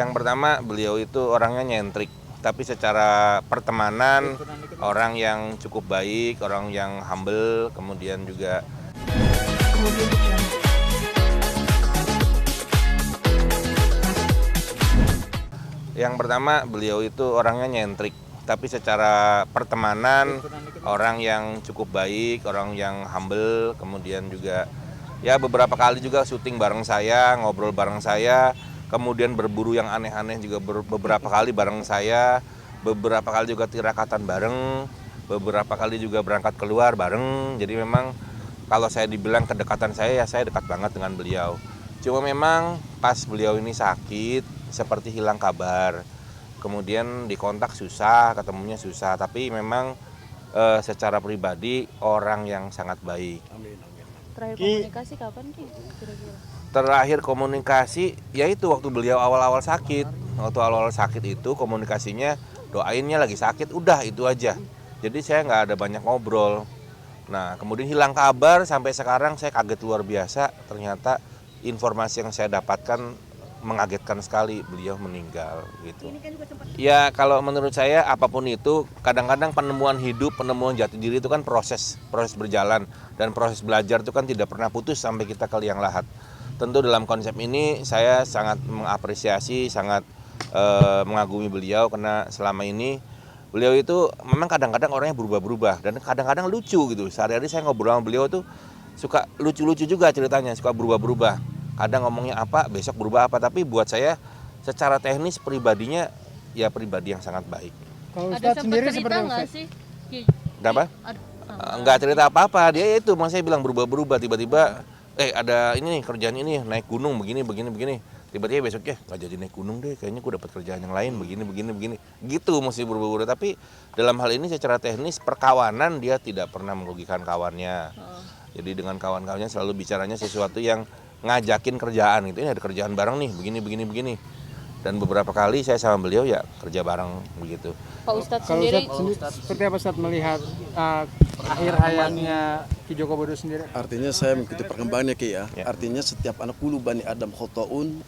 Yang pertama, beliau itu orangnya nyentrik, tapi secara pertemanan orang yang cukup baik, orang yang humble, kemudian juga yang pertama, beliau itu orangnya nyentrik, tapi secara pertemanan orang yang cukup baik, orang yang humble, kemudian juga ya beberapa kali juga syuting bareng saya, ngobrol bareng saya, kemudian berburu yang aneh-aneh juga beberapa kali bareng saya, beberapa kali juga tirakatan bareng, beberapa kali juga berangkat keluar bareng. Jadi memang kalau saya dibilang kedekatan saya, ya saya dekat banget dengan beliau. Cuma memang pas beliau ini sakit, seperti hilang kabar. Kemudian dikontak susah, ketemunya susah. Tapi memang secara pribadi orang yang sangat baik. Terakhir komunikasi kapan Ki? Kira-kira? Terakhir komunikasi yaitu waktu beliau awal-awal sakit. Waktu awal-awal sakit itu komunikasinya doainnya lagi sakit, udah itu aja. Jadi saya nggak ada banyak ngobrol. Nah kemudian hilang kabar sampai sekarang saya kaget luar biasa. Ternyata informasi yang saya dapatkan mengagetkan sekali, beliau meninggal gitu. Ya kalau menurut saya apapun itu kadang-kadang penemuan hidup, penemuan jati diri itu kan proses berjalan, dan proses belajar itu kan tidak pernah putus sampai kita ke liang lahat. Tentu dalam konsep ini saya sangat mengapresiasi, sangat mengagumi beliau karena selama ini beliau itu memang kadang-kadang orangnya berubah-berubah dan kadang-kadang lucu gitu. Sehari-hari saya ngobrol sama beliau tuh suka lucu-lucu juga ceritanya, suka berubah-berubah. Kadang ngomongnya apa, besok berubah apa, tapi buat saya secara teknis pribadinya ya pribadi yang sangat baik. Kalau Ada Ustadz sempat sendiri cerita seperti nggak apa? sih? Ki? Kenapa? Enggak cerita apa-apa, dia itu makanya saya bilang berubah-berubah, tiba-tiba ada ini nih kerjaan ini naik gunung begini tiba-tiba besoknya nggak jadi naik gunung deh, kayaknya gue dapat kerjaan yang lain begini gitu, mesti berubah-ubah. Tapi dalam hal ini secara teknis perkawanan dia tidak pernah merugikan kawannya. Jadi dengan kawan-kawannya selalu bicaranya sesuatu yang ngajakin kerjaan gitu, ini ada kerjaan bareng nih begini. Dan beberapa kali saya sama beliau ya kerja bareng begitu. Pak Ustadz Kalau sendiri, Ustadz seperti apa Ustadz melihat akhir hayatnya Ki Joko Widodo sendiri? Artinya saya mengikuti perkembangannya Ki ya. Ya. Artinya setiap anak ulu bani Adam khotoun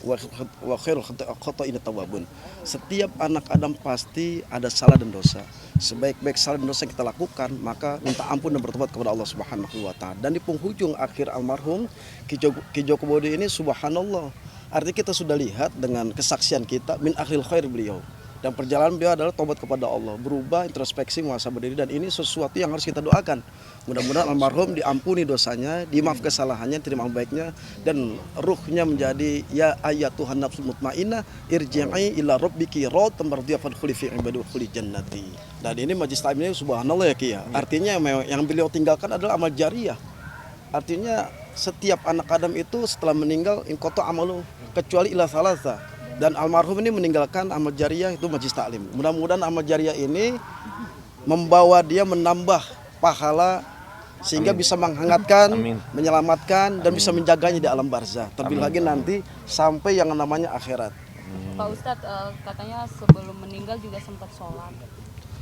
wa khairul khotoin tawabun. Setiap anak Adam pasti ada salah dan dosa. Sebaik-baik salah dan dosa yang kita lakukan, maka minta ampun dan bertobat kepada Allah Subhanahu wa taala. Dan di penghujung akhir almarhum Ki Joko Widodo ini subhanallah. Artinya kita sudah lihat dengan kesaksian kita min akhiril khair beliau. Dan perjalanan beliau adalah tobat kepada Allah, berubah, introspeksi, muhasabah diri, dan ini sesuatu yang harus kita doakan. Mudah-mudahan almarhum diampuni dosanya, dimaaf kesalahannya, terima baiknya, dan ruhnya menjadi ya ayatuhan nafsul mutmainnah irji'i ila rabbiki radiyatan mardiyatan fadkhuli fi ibadi wa khuli jannati. Dan ini majlis taklim ini subhanallah ya Ki ya. Artinya yang beliau tinggalkan adalah amal jariyah. Artinya setiap anak Adam itu setelah meninggal in qata amalu kecuali ila salasa. Dan almarhum ini meninggalkan amal jariyah itu majlis taklim. Mudah-mudahan amal jariyah ini membawa dia menambah pahala sehingga bisa menghangatkan, menyelamatkan, dan bisa menjaganya di alam barzah. Terlebih lagi nanti sampai yang namanya akhirat. Pak Ustadz katanya sebelum meninggal juga sempat sholat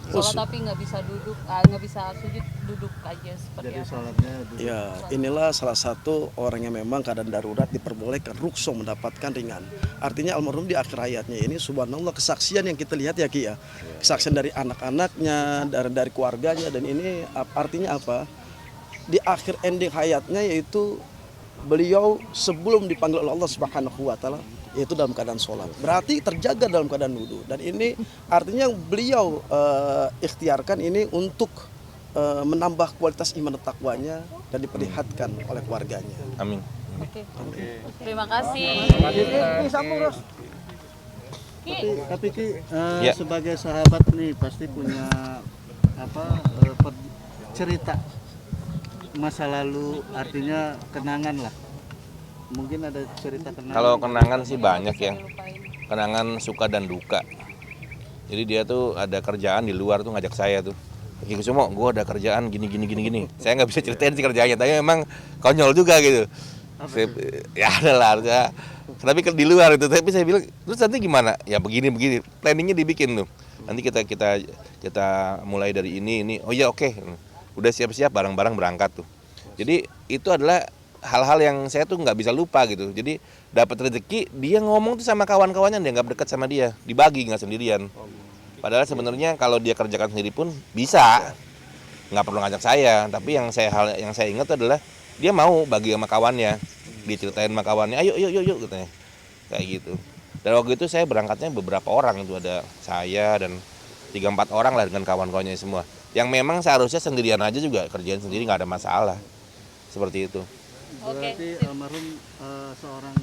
tapi nggak bisa duduk, nggak bisa sujud, duduk aja seperti Jadi apa? sholatnya dulu. Ya, inilah salah satu orang yang memang keadaan darurat diperbolehkan rukso mendapatkan ringan. Artinya almarhum di akhir hayatnya ini subhanallah kesaksian yang kita lihat ya Ki ya. Kesaksian dari anak-anaknya, dari keluarganya, dan ini artinya apa? Di akhir ending hayatnya yaitu beliau sebelum dipanggil oleh Allah Subhanahu wa taala yaitu dalam keadaan sholat. Berarti terjaga dalam keadaan wudu. Dan ini artinya beliau ikhtiarkan ini untuk menambah kualitas iman dan takwanya dan diperlihatkan oleh keluarganya. Amin. Oke. Terima kasih. Ki, Tapi Ki Ya. sebagai sahabat nih pasti punya cerita masa lalu, artinya kenangan lah. Mungkin ada cerita kenangan. Kalau kenangan sih banyak ya, kenangan suka dan duka. Jadi dia tuh ada kerjaan di luar tuh ngajak saya tuh, Ki Kusumo, gue ada kerjaan gini. Saya nggak bisa ceritain sih kerjaannya, tapi memang konyol juga gitu. Ya ada lah, tapi di luar itu. Tapi saya bilang, terus nanti gimana? Ya begini. Planningnya dibikin tuh. Nanti kita mulai dari ini. Oh ya oke. Udah siap-siap barang-barang berangkat tuh. Jadi itu adalah hal-hal yang saya tuh nggak bisa lupa gitu. Jadi dapat rezeki, dia ngomong tuh sama kawan-kawannya yang nggak dekat sama dia, dibagi nggak sendirian. Padahal sebenarnya kalau dia kerjakan sendiri pun bisa, nggak perlu ngajak saya. Tapi yang saya ingat adalah dia mau bagi sama kawannya, diceritain sama kawannya, ayo yuk yuk yuk katanya, kayak gitu. Dan waktu itu saya berangkatnya beberapa orang, itu ada saya dan 3-4 orang lah dengan kawan-kawannya semua. Yang memang seharusnya sendirian aja juga kerjaan sendiri nggak ada masalah, seperti itu. Berarti almarhum seorang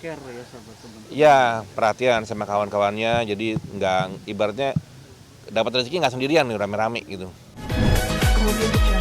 care ya sama teman-teman. Iya, perhatian sama kawan-kawannya, jadi nggak ibaratnya dapat rezeki nggak sendirian nih rame-rame gitu. Audio Jungle.